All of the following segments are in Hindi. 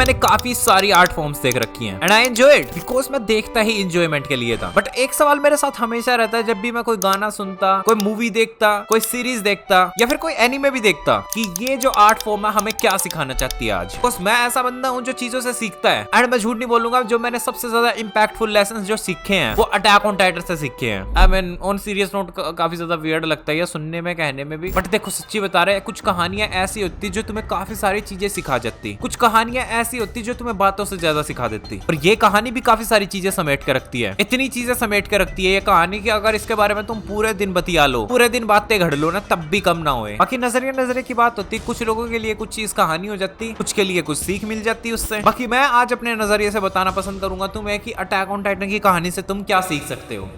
मैंने काफी सारी आर्ट फॉर्म्स देख रखी हैं and I enjoy it because मैं देखता ही एंजॉयमेंट के लिए था। बट एक सवाल मेरे साथ हमेशा रहता है जब भी मैं कोई गाना सुनता, कोई मूवी देखता, कोई सीरीज देखता या फिर कोई एनिमे भी देखता कि ये जो आर्ट फॉर्म है हमें क्या सिखाना चाहती है आज। बिकॉज मैं ऐसा बंदा हूँ जो चीजों से सीखता है एंड मैं झूठ नहीं बोलूंगा, जो मैंने सबसे ज्यादा इंपैक्टफुल लेसन जो सीखे हैं वो अटैक ऑन टाइटन से सीखे हैं। I mean on serious note काफी ज्यादा वियर्ड लगता है सुनने में, कहने में भी, बट देखो सच्ची बता रहे हैं, कुछ कहानियां ऐसी होती जो तुम्हें काफी सारी चीजें सिखा जाती, कुछ कहानियां ऐसी होती जो तुम्हें बातों से ज्यादा सिखा देती। और ये कहानी भी काफी सारी चीजें समेट के रखती है, इतनी चीजें समेट के रखती है ये कहानी कि अगर इसके बारे में तुम पूरे दिन बतिया लो, पूरे दिन बातें घड़ लो ना, तब भी कम ना होए। बाकी नजरिए की बात होती, कुछ लोगों के लिए कुछ चीज कहानी हो जाती, कुछ के लिए कुछ सीख मिल जाती उससे। बाकी मैं आज अपने नजरिए से बताना पसंद करूंगा तुम्हें कि अटैक ऑन टाइटन की कहानी से तुम क्या सीख सकते हो।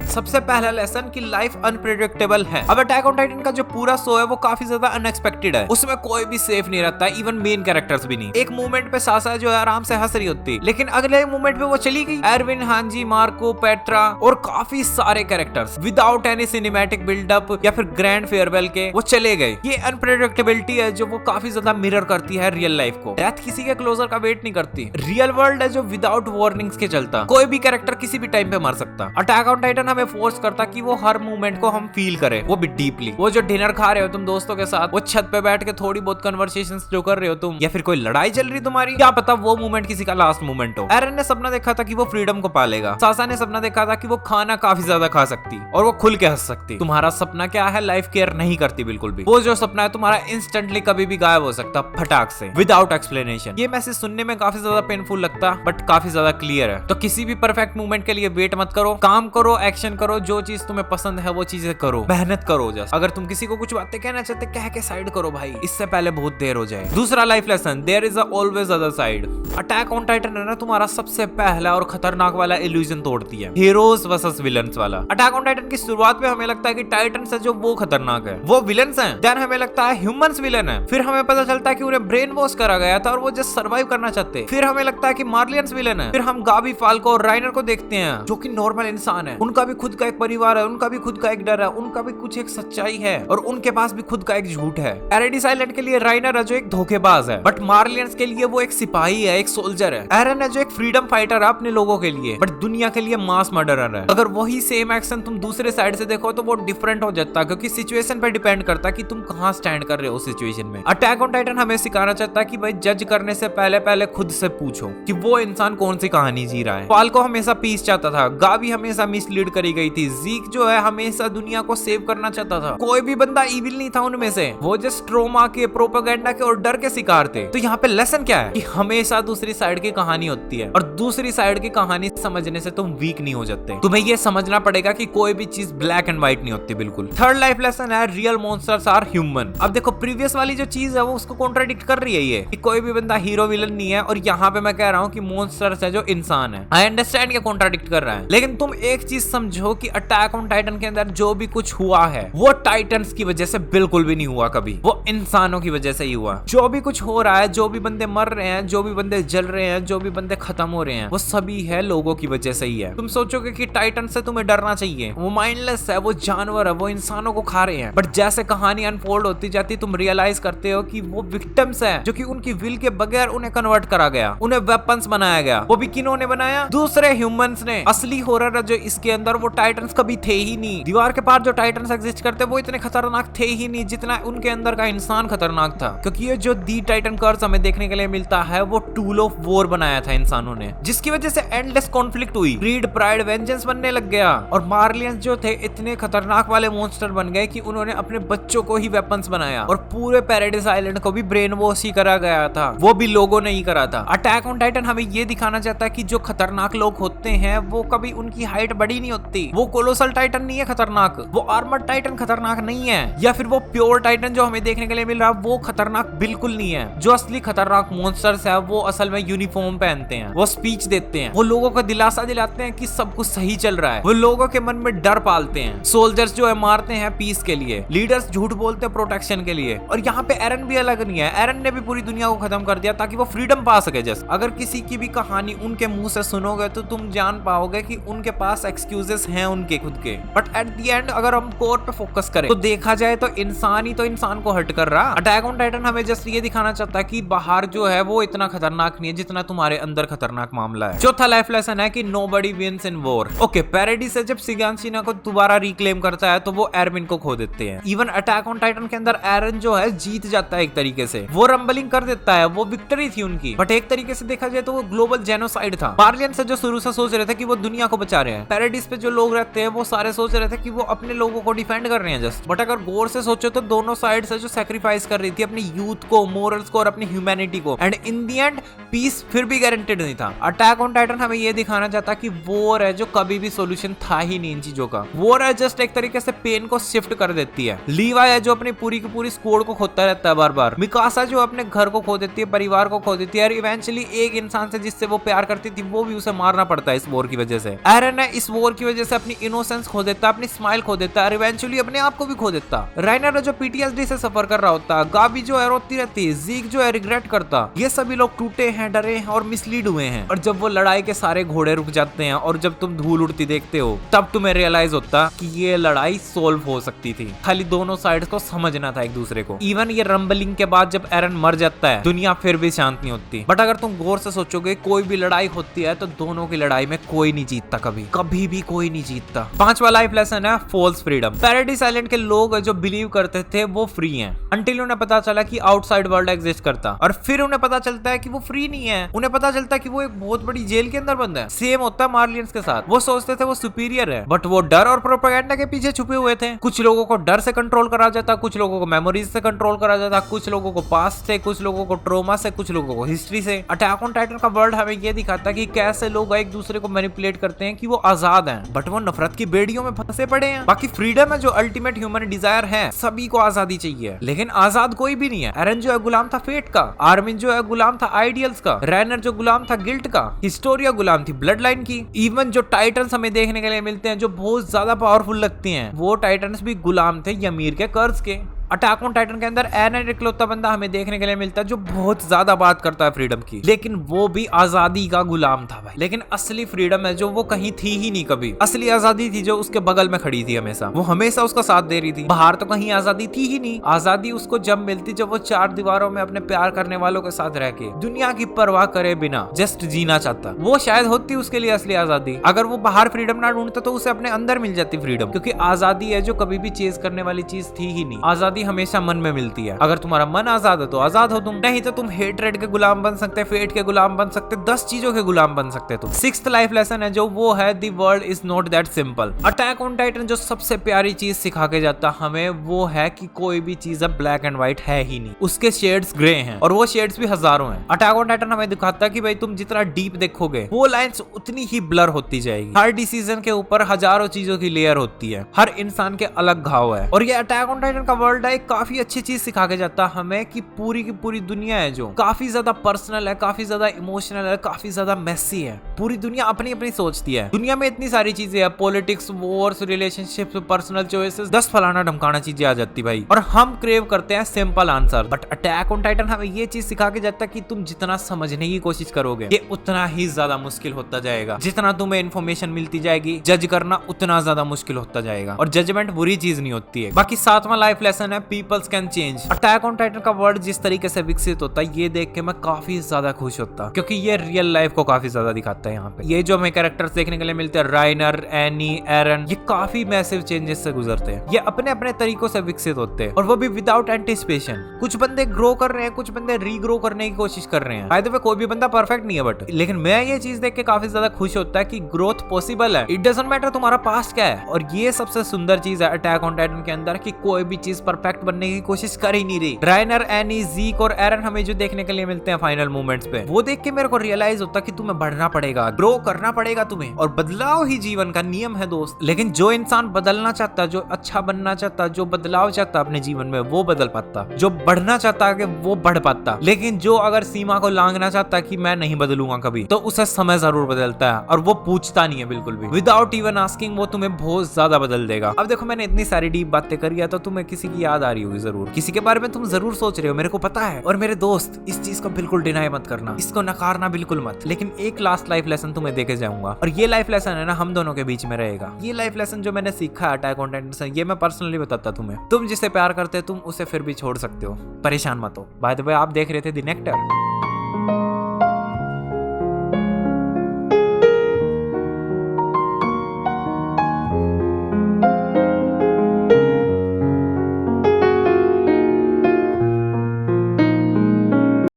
सबसे पहला लेसन कि लाइफ अनप्रेडिक्टेबल है। अब अटैक ऑन टाइटन का जो पूरा शो है वो काफी ज्यादा अनएक्सपेक्टेड है, उसमें कोई भी सेफ नहीं रहता, इवन मेन कैरेक्टर्स भी नहीं। एक मोमेंट पे सासा जो है आराम से हंस रही होती, लेकिन अगले मोमेंट पे वो चली गई। एरविन, हांजी, मार्को, पेट्रा और काफी सारे characters without any cinematic buildup या फिर ग्रैंड फेयरवेल के वो चले गए। ये अनप्रेडिक्टेबिलिटी है जो वो काफी ज्यादा मिरर करती है रियल लाइफ को। डेथ किसी के क्लोजर का वेट नहीं करती, रियल वर्ल्ड है जो विदाउट वार्निंग्स के चलता, कोई भी कैरेक्टर किसी भी टाइम पे मर सकता। अटैक ऑन टाइटन हमें फोर्स करता कि वो हर मूवमेंट को हम फील करें, वो भी डीपली। वो जो डिनर खा रहे हो तुम दोस्तों के साथ, वो छत पे बैठ के थोड़ी बहुत कन्वर्सेशंस जो कर रहे हो तुम, या फिर कोई लड़ाई चल रही तुम्हारी, क्या पता वो मूवमेंट किसी का लास्ट मूवमेंट हो। एरन ने सपना देखा था कि वो फ्रीडम को पालेगा, सासा ने सपना देखा था कि वो खाना काफी ज्यादा खा सकती और वो खुल के हंस सकती। तुम्हारा सपना क्या है? लाइफ केयर नहीं करती बिल्कुल भी। वो जो सपना है तुम्हारा इंस्टेंटली कभी भी गायब हो सकता फटाक से, विदाउट एक्सप्लेनेशन। ये मैसेज सुनने में काफी ज्यादा पेनफुल लगता बट काफी ज्यादा क्लियर है। तो किसी भी परफेक्ट मूवमेंट के लिए वेट मत करो, काम करो, एक्शन करो, जो चीज तुम्हें पसंद है वो चीजें करो, मेहनत करो। जस्ट अगर तुम किसी को कुछ बातें कहना चाहते, कह के साइड करो भाई, इससे पहले बहुत देर हो जाए। दूसरा life lesson, there is always other side. Attack on Titan है ना तुम्हारा सबसे पहला और खतरनाक वाला इल्यूजन तोड़ती है, हीरोज वर्सेस विलन्स वाला। अटैक ऑन टाइटन की शुरुआत में हमें लगता है कि टाइटन्स है जो वो खतरनाक है, वो विलन्स हैं। देन हमें लगता है ह्यूमंस विलन है, फिर हमें पता चलता है कि उन्हें ब्रेन वॉश करा गया था और वो जस्ट सर्वाइव करना चाहते। फिर हमें लगता है कि मार्लियंस विलन है, फिर हम गाबी, फाल्को और राइनर को देखते हैं जो कि नॉर्मल इंसान है, उनका भी खुद का एक परिवार है, उनका भी खुद का एक डर है, उनका भी कुछ एक सच्चाई है और उनके पास भी खुद का एक झूठ है। पैराडाइज आइलैंड के लिए राइनर है जो एक धोखेबाज है, बट मार्लियंस के लिए वो एक सिपाही है, एक सोल्जर है। एरन है जो एक फ्रीडम फाइटर है अपने लोगों के लिए, बट दुनिया के लिए मास मर्डरर है। अगर वही सेम एक्शन तुम दूसरे साइड से देखो तो वो डिफरेंट हो जाता है, क्योंकि सिचुएशन पे डिपेंड करता है कि तुम कहां स्टैंड कर रहे हो सिचुएशन में। अटैक ऑन टाइटन हमें सिखाना चाहता है कि भाई जज करने से पहले खुद से पूछो कि वो इंसान कौन सी कहानी जी रहा है। फाल्को हमेशा पीस चाहता था, गाबी हमेशा मिसलीड करी गई थी, ज़ीक जो है हमेशा दुनिया को सेव करना चाहता था। कोई भी बंदा इविल नहीं था उनमें से, वो जस्ट ट्रोमा के, प्रोपेगेंडा के और डर के शिकार थे। तो यहाँ पे लेसन क्या है कि हमेशा दूसरी साइड की कहानी होती है और दूसरी साइड की कहानी समझने से तुम वीक नहीं हो जाते। तुम्हें ये समझना पड़ेगा कि कोई भी चीज ब्लैक एंड व्हाइट नहीं होती बिल्कुल। थर्ड लाइफ लेसन है, रियल मॉन्स्टर्स आर ह्यूमन। अब देखो प्रीवियस वाली जो चीज है वो उसको कॉन्ट्राडिक्ट कर रही है ये कि कोई भी बंदा हीरो विलन नहीं है, और यहाँ पे मैं कह रहा हूँ कि मॉन्स्टर्स है जो इंसान है। आई अंडरस्टैंड ये कॉन्ट्राडिक्ट कर रहा है, लेकिन तुम एक चीज समझो कि अटैक ऑन टाइटन के अंदर जो भी कुछ हुआ है वो टाइटन्स की वजह से बिल्कुल भी नहीं हुआ कभी, वो इंसानों की वजह से ही हुआ। जो भी कुछ हो रहा है, जो भी बंदे मर रहे हैं, जो भी बंदे जल रहे हैं, जो भी बंदे खत्म हो रहे हैं, वो सभी है लोगों की वजह से ही है। तुम सोचोगे कि टाइटन से तुम्हें डरना चाहिए, वो माइंडलेस है, वो जानवर है, वो इंसानों को खा रहे हैं, बट जैसे कहानी अनफोल्ड होती जाती तुम रियलाइज करते हो कि वो विक्टिम्स है जो कि उनकी विल के बगैर उन्हें कन्वर्ट करा गया, उन्हें वेपन्स बनाया गया। वो भी किन्होंने बनाया? दूसरे ह्यूमंस ने। असली हॉरर जो इसके अंदर वो टाइटन्स कभी थे ही नहीं। दीवार के पार जो टाइटन्स एग्जिस्ट करते वो इतने खतरनाक थे ही नहीं जितना उनके अंदर का इंसान खतरनाक था, क्योंकि ये जो दी टाइटन कर्स हमें देखने के लिए मिलता है वो टूल ऑफ वॉर बनाया था इंसानों ने, जिसकी वजह से एंडलेस कॉन्फ्लिक्ट हुई, ग्रीड, प्राइड, वेंजेंस बनने लग गया, और मार्लियंस जो थे इतने खतरनाक वाले मॉन्स्टर बन गए कि उन्होंने अपने बच्चों को ही वेपन्स बनाया, और पूरे पैराडाइज आइलैंड को भी ब्रेन वॉश ही करा गया था, वो भी लोगों ने ही करा था। अटैक ऑन टाइटन हमें ये दिखाना चाहता है कि जो खतरनाक लोग होते हैं वो कभी उनकी हाइट बड़ी नहीं होती। वो कोलोसल टाइटन नहीं है खतरनाक, वो आर्मर टाइटन खतरनाक नहीं है, या फिर वो प्योर टाइटन जो हमें देखने के लिए मिल रहा है वो खतरनाक बिल्कुल नहीं है। जो असली खतरनाक मॉन्स्टर्स है वो असल में यूनिफॉर्म पहनते हैं, वो स्पीच देते हैं, वो लोगों को दिलासा दिलाते हैं कि सब कुछ सही चल रहा है, वो लोगों के मन में डर पालते हैं। सोल्जर्स जो है मारते हैं पीस के लिए, लीडर्स झूठ बोलते हैं प्रोटेक्शन के लिए। और यहाँ पे एरन भी अलग नहीं है, एरन ने भी पूरी दुनिया को खत्म कर दिया ताकि वो फ्रीडम पा सके। जस्ट अगर किसी की भी कहानी उनके मुंह से सुनोगे तो तुम जान पाओगे कि उनके पास एक्सक्यूजेस गोल्स हैं उनके खुद के, बट एट द एंड अगर हम कोर पे फोकस करें तो देखा जाए तो इंसान ही तो इंसान को हर्ट कर रहा। अटैक ऑन टाइटन हमें जस्ट ये दिखाना चाहता है कि बाहर जो है वो इतना खतरनाक नहीं है जितना तुम्हारे अंदर खतरनाक मामला है। चौथा लाइफ लेसन है कि nobody wins in war. Okay, paradise से जब सिगांशिना को दोबारा रिक्लेम करता है तो वो एरविन को खो देते हैं। इवन अटैक ऑन टाइटन के अंदर एरन जो है जीत जाता है एक तरीके से, वो रंबलिंग कर देता है, वो विक्ट्री थी उनकी, बट एक तरीके से देखा जाए तो वो ग्लोबल जेनोसाइड था। मार्लियन से जो शुरू से सोच रहे थे कि वो दुनिया को बचा रहे हैं, पैराडाइज पे जो लोग रहते हैं वो सारे सोच रहे थे कि वो अपने लोगों को डिफेंड कर रहे हैं जस्ट, बट अगर गौर से सोचो तो दोनों साइड से जो सैक्रिफाइस कर रही थी अपनी यूथ को, मोरल्स को और अपनी ह्यूमैनिटी को, and in the end peace फिर भी गारंटेड नहीं था। अटैक ऑन टाइटन हमें ये दिखाना चाहता कि वॉर है जो कभी भी सॉल्यूशन था ही नहीं इन चीजों का। वॉर है जस्ट एक तरीके से पेन को शिफ्ट कर देती है। लीवाई है जो अपनी पूरी की पूरी स्क्वाड को खोता रहता है बार बार। मिकासा जो अपने घर को खो देती है, परिवार को खो देती है, और इवेंचुअली एक इंसान से जिससे वो प्यार करती थी वो भी उसे मारना पड़ता है इस वॉर की वजह से। एरन है इस वॉर की वजह से अपनी इनोसेंस खो देता, अपनी स्माइल खो देता है और इवेंचुअली अपने आप को भी खो देता। राइनर जो पीटीएसडी से सफर कर रहा होता, गाबी जो है रोती रहती, जीक जो है रिग्रेट करता। ये सभी लोग टूटे हैं, डरे हैं और मिसलीड हुए हैं। और जब वो लड़ाई के सारे घोड़े रुक जाते हैं और जब तुम धूल उड़ती देखते हो तब तुम्हें रियलाइज होता कि ये लड़ाई सोल्व हो सकती थी, खाली दोनों साइड्स को समझना था एक दूसरे को। इवन ये रंबलिंग के बाद जब एरन मर जाता है दुनिया फिर भी शांत नहीं होती, बट अगर तुम गौर से सोचोगे कोई भी लड़ाई होती है तो दोनों की लड़ाई में कोई नहीं जीतता, कभी भी कोई नहीं जीतता। पांचवा लाइफ लेसन है फॉल्स फ्रीडम। पैराडाइज आइलैंड के लोग जो बिलीव करते थे वो फ्री हैं, अंटिल उन्हें पता चला कि आउटसाइड वर्ल्ड एग्जिस्ट करता, और फिर उन्हें पता चलता है कि वो फ्री नहीं है। उन्हें पता चलता है कि वो एक बहुत बड़ी जेल के अंदर बंद है। सेम होता है मार्लियंस के साथ। वो सोचते थे वो सुपीरियर है, बट वो डर और प्रोपेगेंडा के पीछे छुपे हुए थे। कुछ लोगों को डर से कंट्रोल करा जाता, कुछ लोगों को मेमोरीज से कंट्रोल करा जाता, कुछ लोगों को पास्ट से, कुछ लोगों को ट्रोमा से, कुछ लोगों को हिस्ट्री से। अटैक ऑन टाइटन का वर्ल्ड हमें ये दिखाता है कि कैसे लोग एक दूसरे को मैनिपुलेट करते हैं कि वो आजाद हैं, बट वो नफरत की बेड़ियों में फंसे पड़े हैं। बाकी फ्रीडम है जो अल्टीमेट ह्यूमन डिजायर है, सभी को आजादी चाहिए, लेकिन आजाद कोई भी नहीं है। एरन जो है गुलाम था फेट का, आर्मिन जो है गुलाम था आइडियल्स का, रैनर जो गुलाम था गिल्ट का, हिस्टोरिया गुलाम थी ब्लड लाइन की। इवन जो टाइटन्स हमें देखने के लिए मिलते हैं जो बहुत ज्यादा पावरफुल लगती हैं, वो टाइटन्स भी गुलाम थे यमीर के कर्ज के। अटैक ऑन टाइटन के अंदर एरन इकलौता बंदा हमें देखने के लिए मिलता है जो बहुत ज्यादा बात करता है फ्रीडम की, लेकिन वो भी आजादी का गुलाम था भाई। लेकिन असली फ्रीडम है जो वो कहीं थी ही नहीं कभी। असली आजादी थी जो उसके बगल में खड़ी थी हमेशा, वो हमेशा उसका साथ दे रही थी। बाहर तो कहीं आजादी थी ही नहीं। आजादी उसको जब मिलती जब वो चार दीवारों में अपने प्यार करने वालों के साथ रह के दुनिया की परवाह करे बिना जस्ट जीना चाहता, वो शायद होती उसके लिए असली आजादी। अगर वो बाहर फ्रीडम ना ढूंढता तो उसे अपने अंदर मिल जाती फ्रीडम, क्योंकि आजादी है जो कभी भी चेज करने वाली चीज थी ही नहीं। आजादी हमेशा मन में मिलती है। अगर तुम्हारा मन आजाद है तो आजाद हो तुम, नहीं तो तुम हेटरेड के गुलाम बन सकते, फेट के गुलाम बन सकते, 10 चीजों के गुलाम बन सकते तुम। सिक्स्थ लाइफ लेसन है जो वो है the world is not that simple. Attack on Titan जो सबसे प्यारी चीज सिखा के जाता हमें वो है कि कोई भी चीज अब ब्लैक एंड व्हाइट है ही नहीं, उसके शेड्स ग्रे हैं और वो शेड्स भी हजारों हैं। अटैक ऑन टाइटन हमें दिखाता है कि भाई तुम जितना डीप देखोगे वो लाइंस उतनी ही ब्लर होती जाएगी। हर डिसीजन के ऊपर हजारों चीजों की लेयर होती है, हर इंसान के अलग घाव है। और ये अटैक ऑन टाइटन का वर्ल्ड है एक काफी अच्छी चीज सिखा के जाता हमें कि पूरी की पूरी दुनिया है जो काफी ज्यादा पर्सनल है, काफी ज्यादा इमोशनल है, काफी ज्यादा मेसी है। पूरी दुनिया अपनी अपनी सोचती है। दुनिया में इतनी सारी चीजें है, politics, Wars, relationships, personal choices, 10 फलाना ढमकाना चीजें आ जाती भाई, और हम क्रेव करते हैं simple answer. But attack on Titan हमें ये चीज सिखा के जाता है कि तुम जितना समझने की कोशिश करोगे ये उतना ही ज्यादा मुश्किल होता जाएगा। जितना तुम्हें इन्फॉर्मेशन मिलती जाएगी जज करना उतना ज्यादा मुश्किल होता जाएगा, और जजमेंट बुरी चीज नहीं होती है। बाकी 7वां लाइफ लेसन है peoples can change. Attack on Titan का वर्ड जिस तरीके से विकसित होता है ये देख के मैं काफी ज्यादा खुश होता, क्योंकि ये रियल लाइफ को काफी ज्यादा दिखाता है। यहाँ पे ये जो हमें कैरेक्टर्स देखने के लिए मिलते हैं, राइनर, एनी, एरन, ये काफी मैसिव चेंजेस से गुजरते हैं। ये अपने अपने तरीकों से विकसित होते हैं, और वो भी विदाउट एंटिसिपेशन। कुछ बंदे ग्रो कर रहे हैं, कुछ बंदे रीग्रो करने की कोशिश कर रहे हैं। बाय द वे कोई भी बंदा परफेक्ट नहीं है, बट लेकिन मैं ये चीज देख के काफी ज्यादा खुश होता है कि ग्रोथ पॉसिबल है। इट डजंट मैटर तुम्हारा पास्ट क्या है। और ये सबसे सुंदर चीज है अटैक ऑन टाइटन के अंदर कि कोई भी चीज परफेक्ट बनने की कोशिश कर ही नहीं रही। राइनर, एनी, जीक और एरन हमें जो देखने के लिए मिलते हैं फाइनल मोमेंट्स पे, वो देख के मेरे को रियलाइज होता कि तुम्हें बढ़ना पड़ेगा, ग्रो करना पड़ेगा तुम्हें, और बदलाव ही जीवन का नियम है दोस्त। लेकिन जो इंसान बदलना चाहता, जो अच्छा बनना चाहता, जो बदलाव चाहता अपने जीवन में, वो बदल पाता। जो बढ़ना चाहता है वो बढ़ पाता। लेकिन जो अगर सीमा को लांघना चाहता कि मैं नहीं बदलूंगा कभी, तो उसे समय जरूर बदलता है, और वो पूछता नहीं है बिल्कुल भी। विदाउट इवन आस्किंग वो तुम्हें बहुत ज्यादा बदल देगा। अब देखो मैंने इतनी सारी डीप बातें करी है, तो तुम्हें किसी की याद आ रही होगी जरूर, किसी के बारे में तुम जरूर सोच रहे हो, मेरे को पता है। और मेरे दोस्त, इस चीज को बिल्कुल डिनाई मत करना, इसको नकारना बिल्कुल मत। लेकिन एक लास्ट लाइफ लेसन तुम्हें देके जाऊंगा, और ये लाइफ लेसन है ना हम दोनों के बीच में रहेगा। ये लाइफ लेसन जो मैंने सीखा है अटैक ऑन टाइटन से, ये मैं पर्सनली बताता तुम्हें। तुम जिसे प्यार करते तुम उसे फिर भी छोड़ सकते हो, परेशान मत हो। बाय द वे, आप देख रहे थे द नेक्टर।